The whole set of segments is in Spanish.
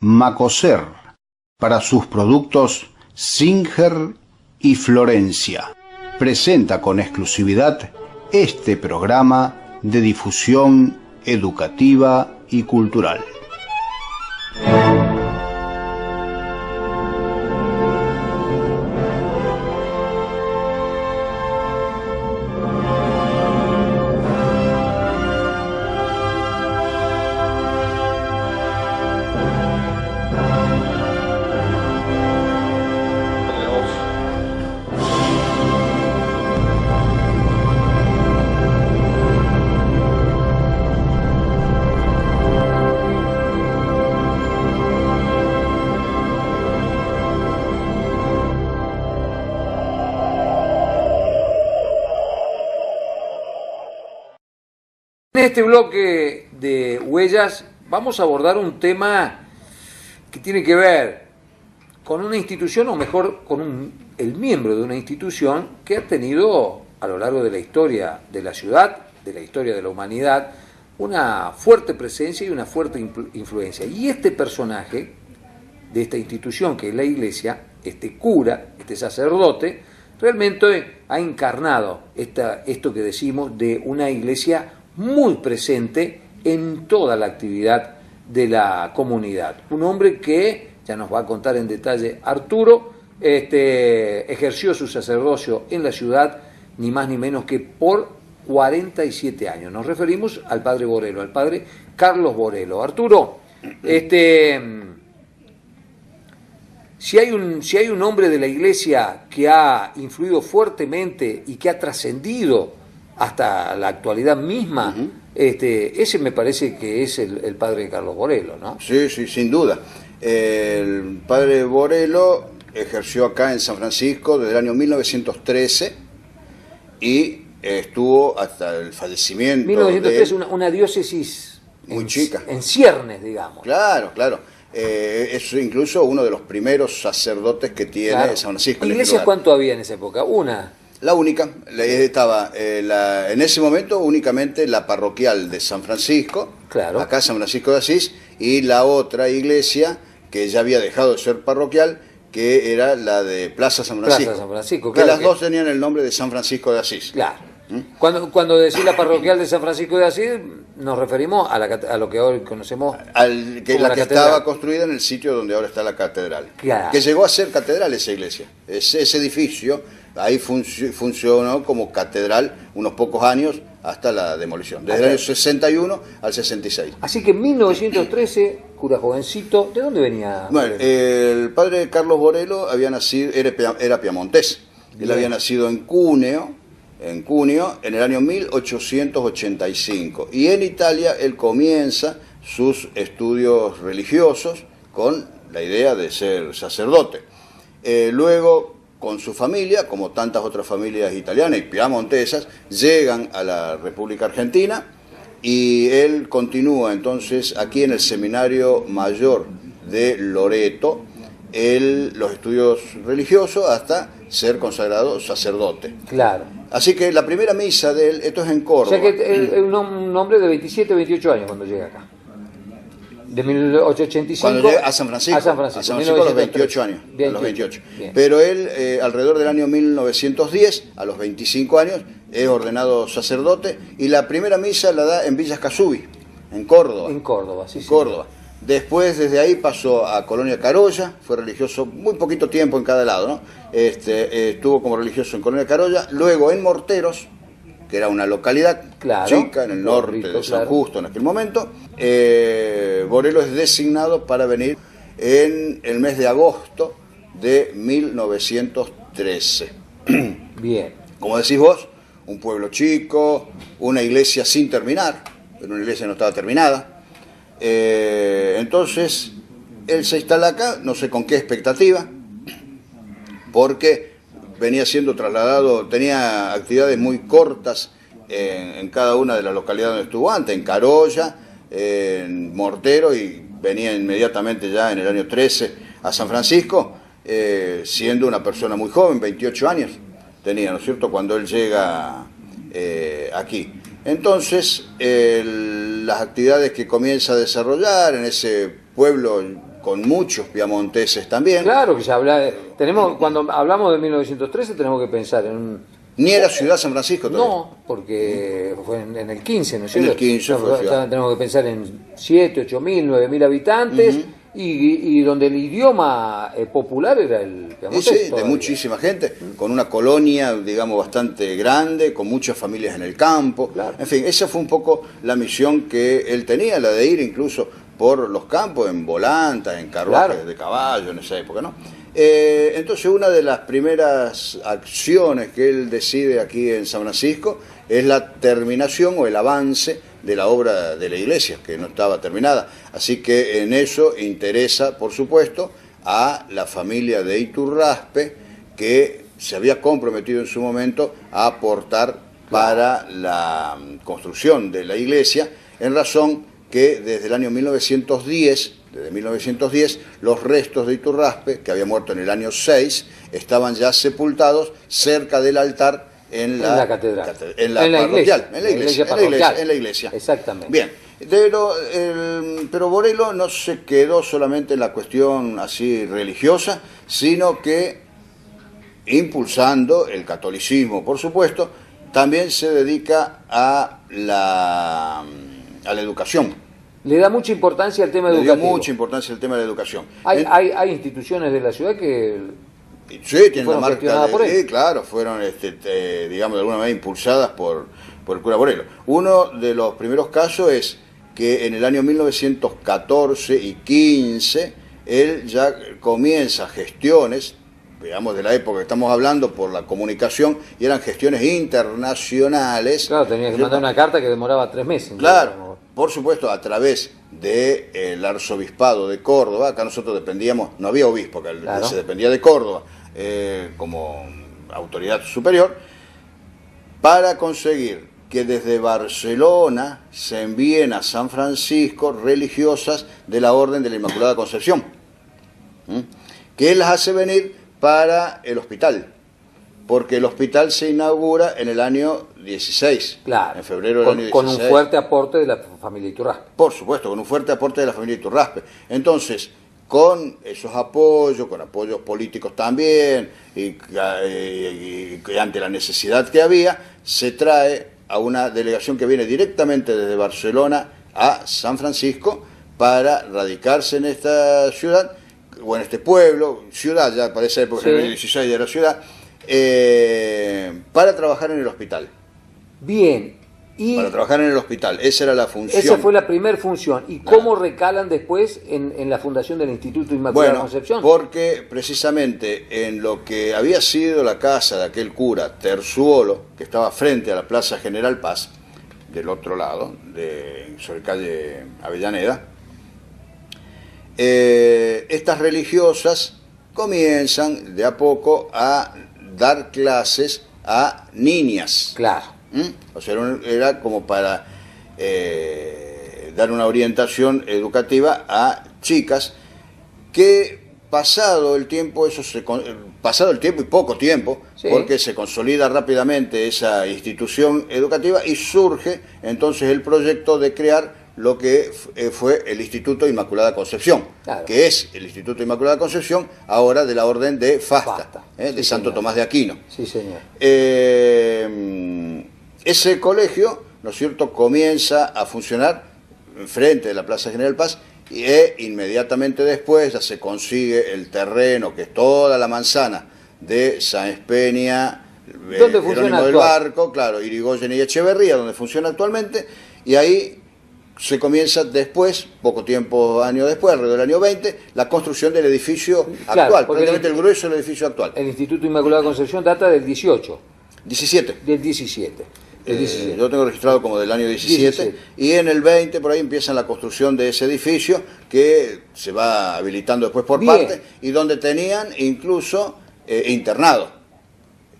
Macoser, para sus productos Singer y Florencia, presenta con exclusividad este programa de difusión educativa y cultural. En este bloque de huellas vamos a abordar un tema que tiene que ver con una institución, o mejor, con el miembro de una institución que ha tenido a lo largo de la historia de la ciudad, de la historia de la humanidad, una fuerte presencia y una fuerte influencia. Y este personaje de esta institución, que es la Iglesia, este cura, este sacerdote, realmente ha encarnado esto que decimos de una Iglesia muy presente en toda la actividad de la comunidad. Un hombre que, ya nos va a contar en detalle Arturo, ejerció su sacerdocio en la ciudad ni más ni menos que por 47 años. Nos referimos al padre Borelo, al padre Carlos Borelo. Arturo, si hay un hombre de la Iglesia que ha influido fuertemente y que ha trascendido hasta la actualidad misma, ese me parece que es el padre Carlos Borelo, ¿no? Sí, sin duda. El padre Borelo ejerció acá en San Francisco desde el año 1913 y estuvo hasta el fallecimiento. 1913, una diócesis muy chica. En ciernes, digamos. Claro. Es incluso uno de los primeros sacerdotes que tiene San Francisco. ¿Iglesias cuánto había en esa época? Una. La única, estaba en ese momento únicamente la parroquial de San Francisco, claro, acá San Francisco de Asís, y la otra iglesia que ya había dejado de ser parroquial, que era la de Plaza San Francisco. Plaza San Francisco, claro, que las dos tenían el nombre de San Francisco de Asís. Claro. Cuando decís la parroquial de San Francisco de Asís, nos referimos a lo que hoy conocemos la que estaba construida en el sitio donde ahora está la catedral. Claro. Que llegó a ser catedral esa iglesia. Ese edificio ahí funcionó como catedral unos pocos años hasta la demolición, desde el año 61 al 66. Así que en 1913, cura jovencito, ¿de dónde venía? Bueno, el padre Carlos Borelo había nacido, era piamontés. Él había nacido en Cuneo, en el año 1885. Y en Italia él comienza sus estudios religiosos con la idea de ser sacerdote. Luego, con su familia, como tantas otras familias italianas y piamontesas, llegan a la República Argentina y él continúa entonces aquí en el Seminario Mayor de Loreto los estudios religiosos hasta ser consagrado sacerdote. Claro. Así que la primera misa de él, esto es en Córdoba. O sea que es un hombre de 27 o 28 años cuando llega acá. De 1885 cuando llega a San Francisco. A San Francisco a los 28 años. 28. A los 28. Pero él, alrededor del año 1910, a los 25 años, es ordenado sacerdote y la primera misa la da en Villa Escazú, en Córdoba. En Córdoba, sí. Córdoba. Después, desde ahí, pasó a Colonia Carolla, fue religioso muy poquito tiempo en cada lado, ¿no? Estuvo como religioso en Colonia Carolla, luego en Morteros, que era una localidad chica en el norte de San Justo en aquel momento. Borelo es designado para venir en el mes de agosto de 1913. Bien. Como decís vos, un pueblo chico, una iglesia sin terminar, pero una iglesia no estaba terminada. Entonces, él se instala acá, no sé con qué expectativa, porque venía siendo trasladado, tenía actividades muy cortas en cada una de las localidades donde estuvo antes, en Carolla, en Mortero, y venía inmediatamente ya en el año 13 a San Francisco, siendo una persona muy joven, 28 años tenía, ¿no es cierto?, cuando él llega aquí. Entonces, las actividades que comienza a desarrollar en ese pueblo con muchos piamonteses también. Claro que se habla, cuando hablamos de 1913 tenemos que pensar en un... Ni era ciudad San Francisco todavía. No, porque fue en el 15, ¿no es En cierto? el 15 fue ciudad. Tenemos que pensar en 7, 8 mil, 9 mil habitantes, y donde el idioma popular era el Y piamontés. sí, de todavía. muchísima gente, con una colonia, digamos, bastante grande, con muchas familias en el campo. Claro. En fin, esa fue un poco la misión que él tenía, la de ir incluso por los campos, en volantas, en carruajes Claro. de caballo en esa época, ¿no? Entonces, una de las primeras acciones que él decide aquí en San Francisco es la terminación o el avance de la obra de la iglesia, que no estaba terminada. Así que en eso interesa, por supuesto, a la familia de Iturraspe, que se había comprometido en su momento a aportar para la construcción de la iglesia, en razón que desde el año 1910, los restos de Iturraspe, que había muerto en el año 6, estaban ya sepultados cerca del altar en la catedral. En la parroquial, en la iglesia. Exactamente. Bien, pero Borelo no se quedó solamente en la cuestión así religiosa, sino que, impulsando el catolicismo, por supuesto, también se dedica a la educación. Le da mucha importancia al tema Le dio educativo. mucha importancia al tema de la educación. Hay instituciones de la ciudad que Sí, tienen la fueron marca gestionadas por él. sí, claro, fueron, digamos, de alguna manera impulsadas por el cura Borelo. Uno de los primeros casos es que en el año 1914 y 15 él ya comienza gestiones, digamos, de la época que estamos hablando, por la comunicación, y eran gestiones internacionales. Claro, tenía que mandar una carta que demoraba 3 meses. Claro, por supuesto, a través del arzobispado de Córdoba. Acá nosotros dependíamos, no había obispo, acá Claro. se dependía de Córdoba como autoridad superior, para conseguir que desde Barcelona se envíen a San Francisco religiosas de la Orden de la Inmaculada Concepción, que él las hace venir para el hospital, porque el hospital se inaugura en el año 16, Claro. en febrero del año 16. Con un fuerte aporte de la familia Iturraspe. Por supuesto, con un fuerte aporte de la familia Iturraspe. Entonces, con esos apoyos, con apoyos políticos también, y ante la necesidad que había, se trae a una delegación que viene directamente desde Barcelona a San Francisco para radicarse en esta ciudad, o en este pueblo, ciudad ya para esa época, Sí. en el 16 de la ciudad, para trabajar en el hospital. Bien. Y Para trabajar en el hospital, esa era la función. esa fue la primera función. ¿Y cómo recalan después en la fundación del Instituto Inmaculada Bueno, Concepción? porque precisamente en lo que había sido la casa de aquel cura Terzuolo, que estaba frente a la Plaza General Paz, del otro lado, sobre calle Avellaneda, estas religiosas comienzan de a poco a dar clases a niñas. Claro. O sea, era como para dar una orientación educativa a chicas que, pasado el tiempo y poco tiempo, Sí. porque se consolida rápidamente esa institución educativa y surge entonces el proyecto de crear lo que fue el Instituto Inmaculada Concepción, Claro. que es el Instituto Inmaculada Concepción, ahora de la Orden de Fasta, Fasta. de Sí, Santo señor. Tomás de Aquino. Sí, señor. Ese colegio, ¿no es cierto?, comienza a funcionar frente de la Plaza General Paz, e inmediatamente después ya se consigue el terreno, que es toda la manzana de Sáenz Peña, ¿Dónde funciona Jerónimo del actual? Barco, claro, Irigoyen y Echeverría, donde funciona actualmente, y ahí se comienza después, poco tiempo, años después, alrededor del año 20, la construcción del edificio Claro, actual, porque prácticamente el grueso del edificio actual. El Instituto Inmaculada Concepción data del 18, 17. del 17. Del 17. Yo lo tengo registrado como del año 17, y en el 20 por ahí empiezan la construcción de ese edificio que se va habilitando después por Bien. parte, y donde tenían incluso internado.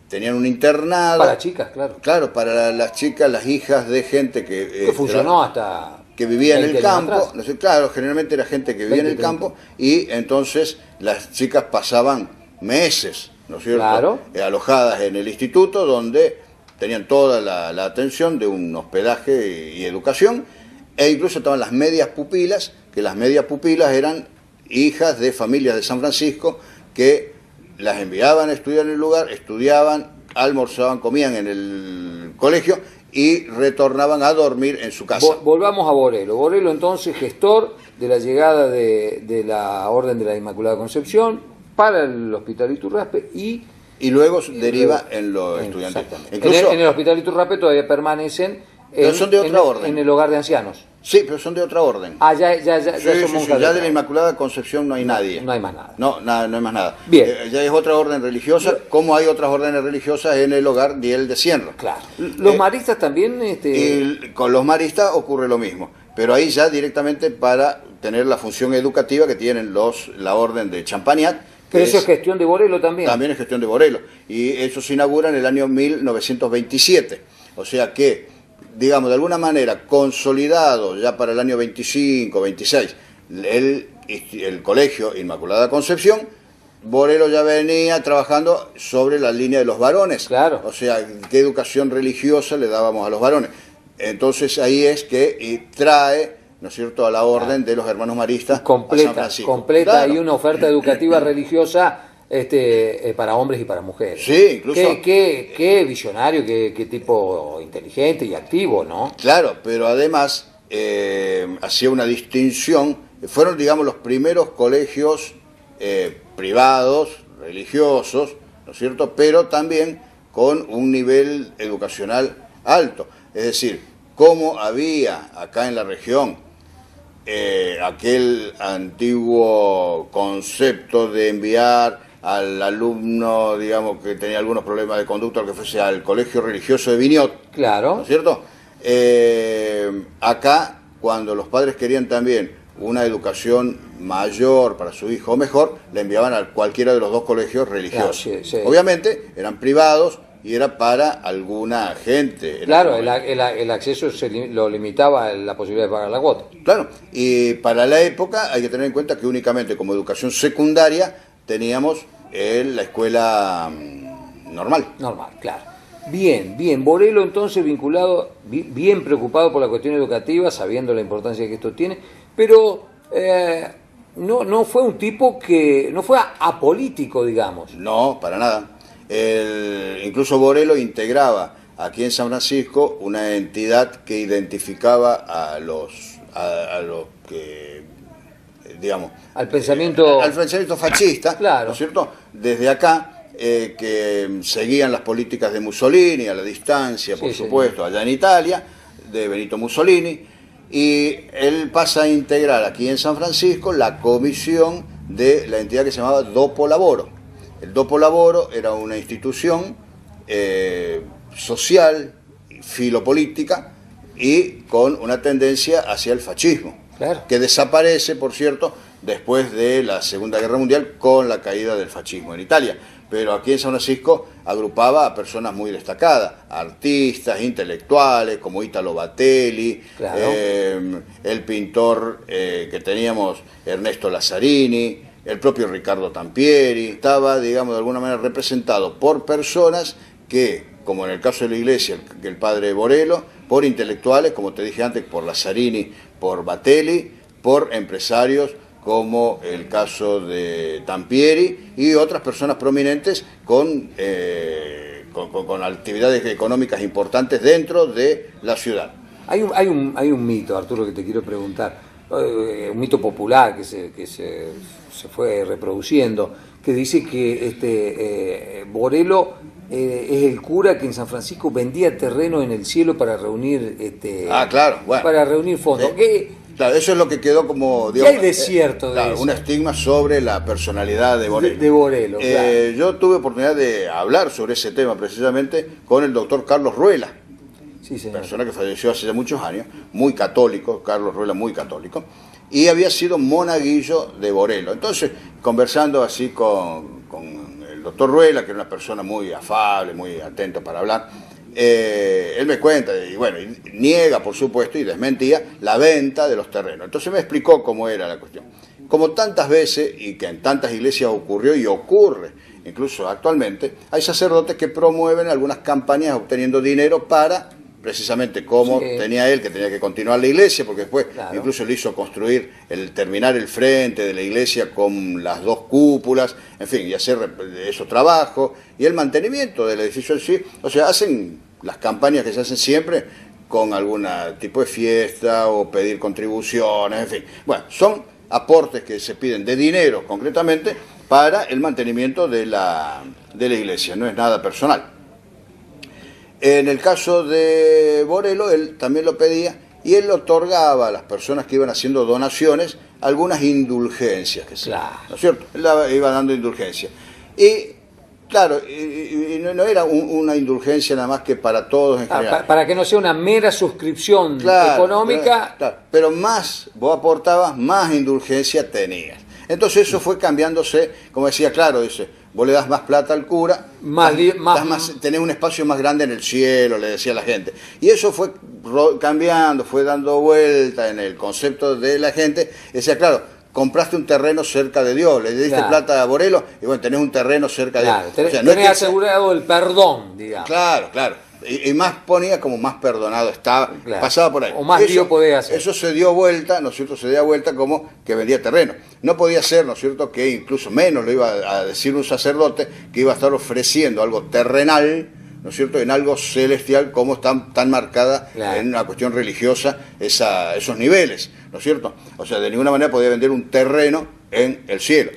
Tenían un internado. Para chicas, claro. Claro, para las chicas, las hijas de gente Que funcionó hasta... que vivía en 20 el años campo, atrás. no sé, claro, generalmente era gente que vivía en el 20, campo, y entonces las chicas pasaban meses, ¿no es cierto?, Claro. Alojadas en el instituto, donde tenían toda la atención de un hospedaje y educación, e incluso estaban las medias pupilas, que que las medias pupilas eran hijas de familias de San Francisco que las enviaban a estudiar en el lugar, estudiaban, almorzaban, comían en el colegio y retornaban a dormir en su casa. Volvamos a Borelo. Borelo entonces gestor de la llegada de la Orden de la Inmaculada Concepción para el Hospital Iturraspe y luego deriva en lo estudiantil. Incluso, en el Hospital Iturraspe todavía permanecen son de otra orden. En el hogar de ancianos. Sí, pero son de otra orden. Ah, ya son monjas. Ya de la Inmaculada Concepción no hay nadie. No hay más nada. No hay más nada. Bien. Ya es otra orden religiosa, como hay otras órdenes religiosas en el hogar de El de Cienro. Claro. Los maristas también... Y con los maristas ocurre lo mismo, pero ahí ya directamente para tener la función educativa que tienen la orden de Champagnat. Pero eso es gestión de Borelo también. También es gestión de Borelo. Y eso se inaugura en el año 1927. O sea que, digamos, de alguna manera, consolidado ya para el año 25, 26, el Colegio Inmaculada Concepción, Borelo ya venía trabajando sobre la línea de los varones. Claro. O sea, qué educación religiosa le dábamos a los varones. Entonces ahí es que trae, ¿no es cierto?, a la orden de los hermanos maristas a San Francisco. Completa Claro. y una oferta educativa religiosa para hombres y para mujeres. Sí, incluso. Qué visionario, qué tipo inteligente y activo, ¿no? Claro, pero además hacía una distinción. Fueron, digamos, los primeros colegios privados, religiosos, ¿no es cierto?, pero también con un nivel educacional alto. Es decir, como había acá en la región aquel antiguo concepto de enviar al alumno, digamos, que tenía algunos problemas de conducta, que fuese al colegio religioso de Viñot, claro, ¿no es cierto? Acá, cuando los padres querían también una educación mayor para su hijo o mejor, le enviaban a cualquiera de los dos colegios religiosos. Claro, sí. Obviamente eran privados y era para alguna gente. Claro, el acceso lo limitaba la posibilidad de pagar la cuota. Claro, y para la época hay que tener en cuenta que únicamente como educación secundaria teníamos la escuela normal. Normal, claro. Bien. Borelo entonces vinculado, bien preocupado por la cuestión educativa, sabiendo la importancia que esto tiene, pero no fue un tipo que, no fue apolítico, digamos. No, para nada. Incluso Borelo integraba aquí en San Francisco una entidad que identificaba a los que, digamos, al pensamiento fascista, claro, ¿no es cierto? Desde acá, que seguían las políticas de Mussolini a la distancia, por supuesto, allá en Italia, de Benito Mussolini, y él pasa a integrar aquí en San Francisco la comisión de la entidad que se llamaba Dopo Lavoro. El Dopo Lavoro era una institución social, filopolítica y con una tendencia hacia el fascismo, claro, que desaparece, por cierto, después de la Segunda Guerra Mundial con la caída del fascismo en Italia. Pero aquí en San Francisco agrupaba a personas muy destacadas, artistas, intelectuales, como Italo Batelli, claro, el pintor que teníamos, Ernesto Lazzarini, el propio Ricardo Tampieri. Estaba, digamos, de alguna manera representado por personas que, como en el caso de la Iglesia, el padre Borelo, por intelectuales, como te dije antes, por Lazzarini, por Batelli, por empresarios, como el caso de Tampieri y otras personas prominentes con actividades económicas importantes dentro de la ciudad. Hay un mito, Arturo, que te quiero preguntar, un mito popular que se fue reproduciendo, que dice que Borelo es el cura que en San Francisco vendía terreno en el cielo para reunir claro, bueno, para reunir fondos. Claro, eso es lo que quedó como, digamos, ¿qué hay de cierto de eso? Un estigma sobre la personalidad de Borelo. De Borelo, claro. Yo tuve oportunidad de hablar sobre ese tema precisamente con el doctor Carlos Ruela, sí, señor, persona que falleció hace ya muchos años, muy católico, Carlos Ruela muy católico, y había sido monaguillo de Borelo. Entonces, conversando así con el doctor Ruela, que era una persona muy afable, muy atento para hablar, él me cuenta, y bueno, niega por supuesto y desmentía la venta de los terrenos. Entonces me explicó cómo era la cuestión. Como tantas veces y que en tantas iglesias ocurrió y ocurre, incluso actualmente, hay sacerdotes que promueven algunas campañas obteniendo dinero para precisamente cómo Sí. tenía él, que tenía que continuar la iglesia, porque después Claro. incluso le hizo construir, terminar el frente de la iglesia con las dos cúpulas, en fin, y hacer esos trabajos, y el mantenimiento del edificio en sí. O sea, hacen las campañas que se hacen siempre con algún tipo de fiesta o pedir contribuciones, en fin. Bueno, son aportes que se piden de dinero concretamente para el mantenimiento de la iglesia, no es nada personal. En el caso de Borelo, él también lo pedía y él otorgaba a las personas que iban haciendo donaciones algunas indulgencias, Claro. ¿no es cierto? Él iba dando indulgencias. Y claro, y no era una indulgencia nada más que para todos en general. Para que no sea una mera suscripción Claro, económica. claro, pero más vos aportabas, más indulgencia tenías. Entonces eso fue cambiándose, como decía, claro, dice, vos le das más plata al cura, tenés un espacio más grande en el cielo, le decía la gente. Y eso fue cambiando, fue dando vuelta en el concepto de la gente. Decía, claro, compraste un terreno cerca de Dios, le diste plata a Borelo y bueno, tenés un terreno cerca de Dios. O sea, tenés asegurado el perdón, digamos. Claro, claro. Y más ponía como más perdonado estaba, pasaba por ahí. O más Dios podía hacer. Eso se dio vuelta, ¿no es cierto? Se dio vuelta como que vendía terreno. No podía ser, ¿no es cierto?, que incluso menos lo iba a decir un sacerdote que iba a estar ofreciendo algo terrenal, ¿no es cierto?, en algo celestial, como está tan marcada en una cuestión religiosa esos niveles, ¿no es cierto? O sea, de ninguna manera podía vender un terreno en el cielo.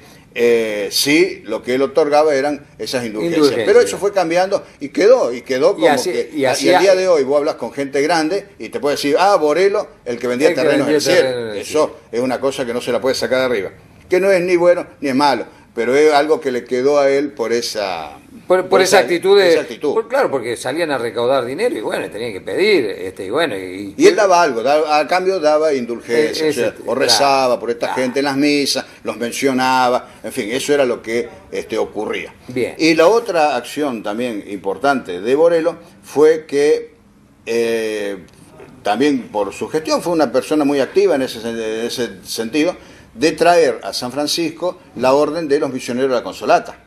Sí, lo que él otorgaba eran esas indulgencias. Pero eso fue cambiando y quedó como y al día de hoy vos hablas con gente grande y te puede decir, Borelo, el que vendía terrenos en el cielo. Eso es una cosa que no se la puede sacar de arriba. Que no es ni bueno ni es malo, pero es algo que le quedó a él por esa actitud. Claro, porque salían a recaudar dinero y bueno, tenían que pedir, y él daba algo, a cambio daba indulgencia, o rezaba por esta gente en las misas, los mencionaba, en fin, eso era lo que ocurría. Bien. Y la otra acción también importante de Borelo fue que también por su gestión fue una persona muy activa en ese sentido, de traer a San Francisco la orden de los misioneros de la Consolata.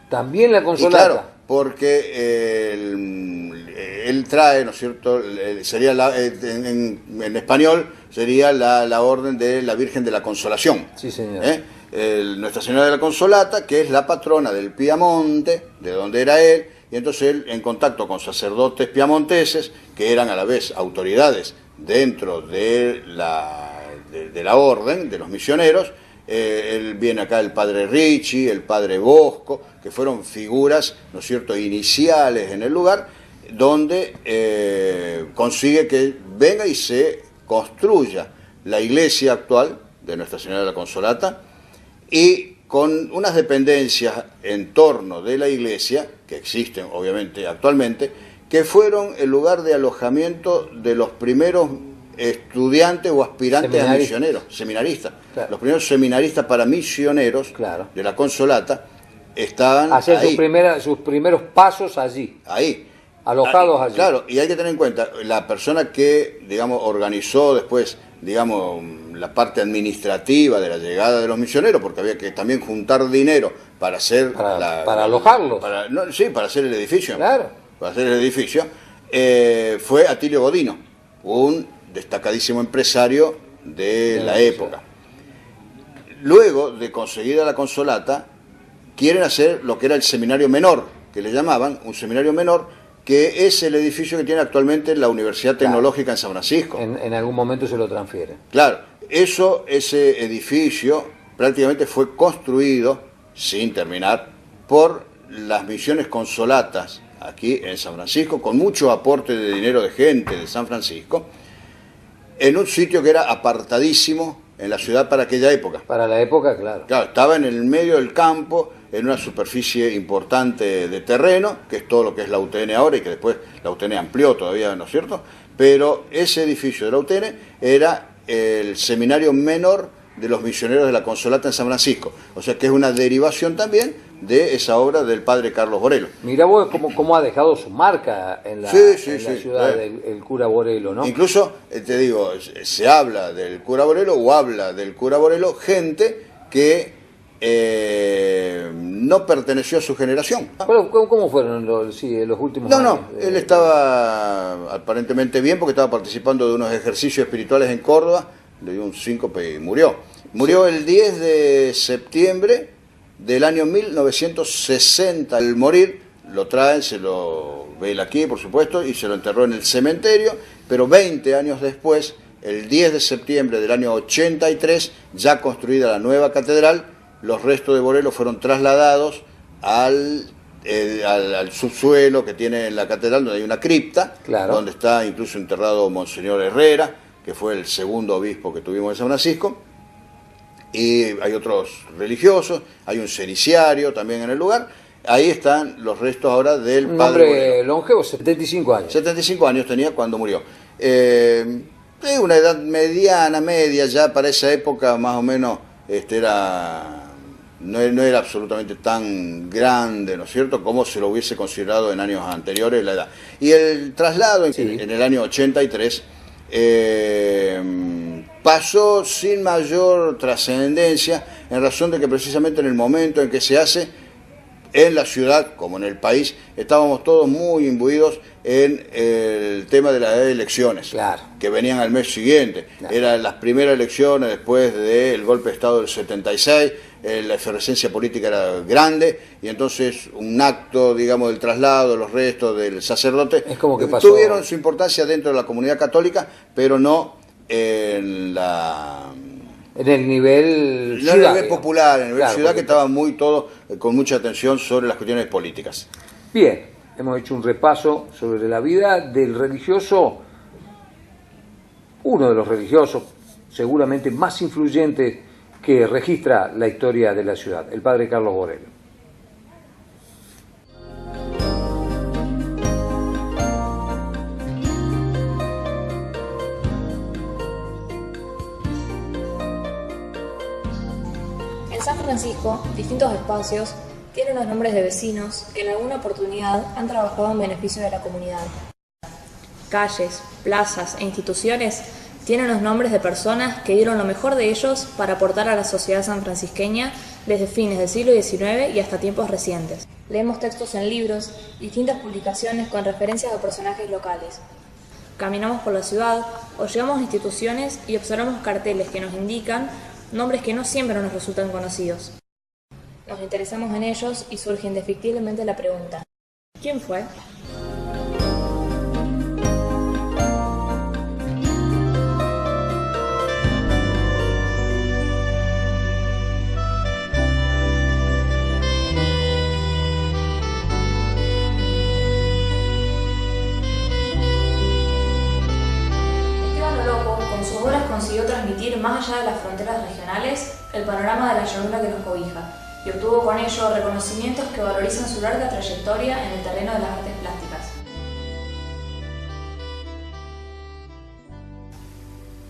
También la Consolata. Y claro, porque él trae, ¿no es cierto?, sería en español sería la orden de la Virgen de la Consolación. Sí, señor. Nuestra Señora de la Consolata, que es la patrona del Piamonte, de donde era él, y entonces él, en contacto con sacerdotes piamonteses, que eran a la vez autoridades dentro de la orden de los misioneros, él viene acá el padre Ricci, el padre Bosco, que fueron figuras, ¿no es cierto?, iniciales en el lugar, donde consigue que venga y se construya la iglesia actual de Nuestra Señora de la Consolata, y con unas dependencias en torno de la iglesia, que existen obviamente actualmente, que fueron el lugar de alojamiento de los primeros estudiantes o aspirantes a misioneros, seminaristas. Claro. Los primeros seminaristas para misioneros de la Consolata estaban hacer ahí. sus primeros pasos allí. Ahí. Alojados allí. Claro, y hay que tener en cuenta, la persona que, digamos, organizó después, digamos, la parte administrativa de la llegada de los misioneros, porque había que también juntar dinero para hacer... Para alojarlos. Para hacer el edificio. Claro. Para hacer el edificio, fue Atilio Godino, un destacadísimo empresario de la época. Luego de conseguida la Consolata, quieren hacer lo que era el seminario menor, que le llamaban un seminario menor, que es el edificio que tiene actualmente la Universidad Tecnológica en San Francisco. En algún momento se lo transfieren. Claro, ese edificio prácticamente fue construido, sin terminar, por las misiones consolatas aquí en San Francisco, con mucho aporte de dinero de gente de San Francisco, en un sitio que era apartadísimo en la ciudad para aquella época. Para la época, claro. Claro, estaba en el medio del campo, en una superficie importante de terreno, que es todo lo que es la UTN ahora y que después la UTN amplió todavía, ¿no es cierto? Pero ese edificio de la UTN era el seminario menor de los misioneros de la Consolata en San Francisco. O sea que es una derivación también de esa obra del padre Carlos Borelo. Mirá vos cómo ha dejado su marca en la ciudad el cura Borelo, ¿no? Incluso, te digo, se habla del cura Borelo o habla del cura Borelo gente que no perteneció a su generación. ¿Cómo fueron los últimos No, años? él estaba aparentemente bien porque estaba participando de unos ejercicios espirituales en Córdoba, le dio un síncope y murió. Murió el 10 de septiembre del año 1960. Al morir lo traen, se lo ve él aquí, por supuesto, y se lo enterró en el cementerio, pero 20 años después, el 10 de septiembre del año 83, ya construida la nueva catedral, los restos de Borelo fueron trasladados al subsuelo que tiene la catedral, donde hay una cripta, claro, donde está incluso enterrado Monseñor Herrera, que fue el segundo obispo que tuvimos en San Francisco, y hay otros religiosos, hay un ceniciario también en el lugar. Ahí están los restos ahora del un padre hombre Borelo. longevo, 75 años. 75 años tenía cuando murió. Una edad media, ya para esa época más o menos no era absolutamente tan grande, ¿no es cierto?, como se lo hubiese considerado en años anteriores la edad. Y el traslado en el año 83 pasó sin mayor trascendencia, en razón de que precisamente en el momento en que se hace, en la ciudad, como en el país, estábamos todos muy imbuidos en el tema de las elecciones, claro, que venían al mes siguiente. Claro. Eran las primeras elecciones después del golpe de Estado del 76, la efervescencia política era grande, y entonces un acto, digamos, del traslado, los restos del sacerdote, es como que pasó... tuvieron su importancia dentro de la comunidad católica, pero no en el nivel ciudad, ciudad, a nivel popular, en el nivel claro, ciudad, que estaba muy todo con mucha atención sobre las cuestiones políticas. Bien, hemos hecho un repaso sobre la vida del religioso, uno de los religiosos seguramente más influyentes que registra la historia de la ciudad, el padre Carlos Borelo. En San Francisco, distintos espacios tienen los nombres de vecinos que en alguna oportunidad han trabajado en beneficio de la comunidad. Calles, plazas e instituciones tienen los nombres de personas que dieron lo mejor de ellos para aportar a la sociedad sanfrancisqueña desde fines del siglo XIX y hasta tiempos recientes. Leemos textos en libros, distintas publicaciones con referencias a personajes locales. Caminamos por la ciudad o llegamos a instituciones y observamos carteles que nos indican nombres que no siempre nos resultan conocidos. Nos interesamos en ellos y surge indefectiblemente la pregunta: ¿quién fue? Consiguió transmitir más allá de las fronteras regionales el panorama de la llanura que los cobija y obtuvo con ello reconocimientos que valorizan su larga trayectoria en el terreno de las artes plásticas.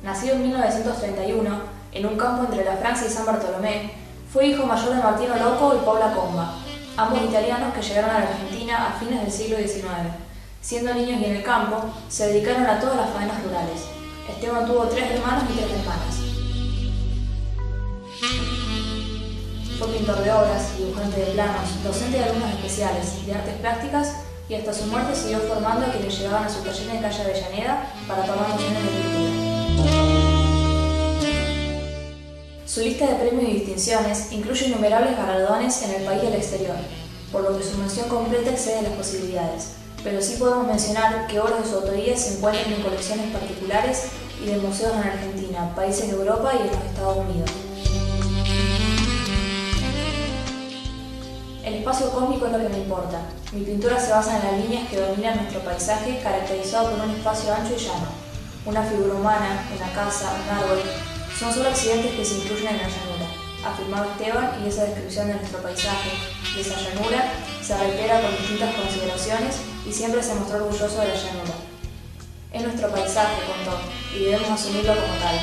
Nacido en 1931, en un campo entre la Francia y San Bartolomé, fue hijo mayor de Martino Loco y Paula Comba, ambos italianos que llegaron a la Argentina a fines del siglo XIX. Siendo niños y en el campo, se dedicaron a todas las faenas rurales. Esteban tuvo 3 hermanos y 3 hermanas. Fue pintor de obras, dibujante de planos, docente de alumnos especiales, de artes plásticas y hasta su muerte siguió formando a quienes llegaban a su taller en calle Avellaneda para tomar nociones de pintura. Su lista de premios y distinciones incluye innumerables galardones en el país y el exterior, por lo que su mención completa excede las posibilidades. Pero sí podemos mencionar que obras de su autoría se encuentran en colecciones particulares y de museos en Argentina, países de Europa y en los Estados Unidos. El espacio cósmico es lo que me importa. Mi pintura se basa en las líneas que dominan nuestro paisaje, caracterizado por un espacio ancho y llano. Una figura humana, una casa, un árbol, son solo accidentes que se incluyen en la llanura, afirmaba Esteban, y esa descripción de nuestro paisaje, de esa llanura, se reitera con distintas consideraciones y siempre se mostró orgulloso de la llanura. Es nuestro paisaje, contó, y debemos asumirlo como tal.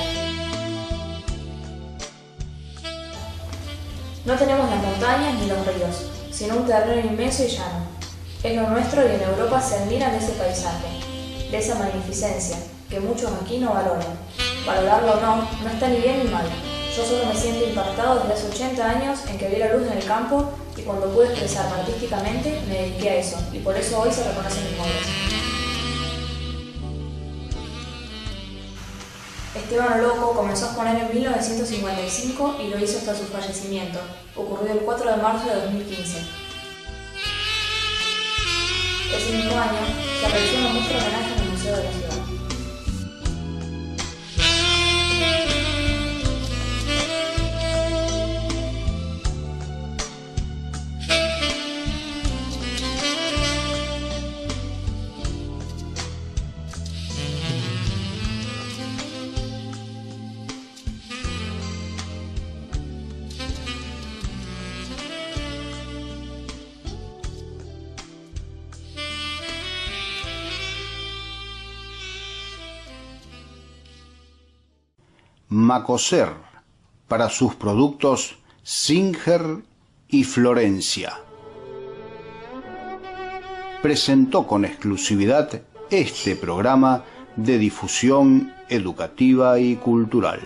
No tenemos las montañas ni los ríos, sino un terreno inmenso y llano. Es lo nuestro y en Europa se admiran de ese paisaje, de esa magnificencia, que muchos aquí no valoran. Valorarlo o no, no está ni bien ni mal. Yo solo me siento impactado desde hace 80 años en que vi la luz en el campo cuando pude expresarme artísticamente me dediqué a eso, y por eso hoy se reconocen mis obras. Esteban Loco comenzó a exponer en 1955 y lo hizo hasta su fallecimiento, ocurrido el 4 de marzo de 2015. Ese mismo año se realizó una muestra de homenaje en el Museo de la Ciudad. Macoser, para sus productos Singer y Florencia. Presentó con exclusividad este programa de difusión educativa y cultural.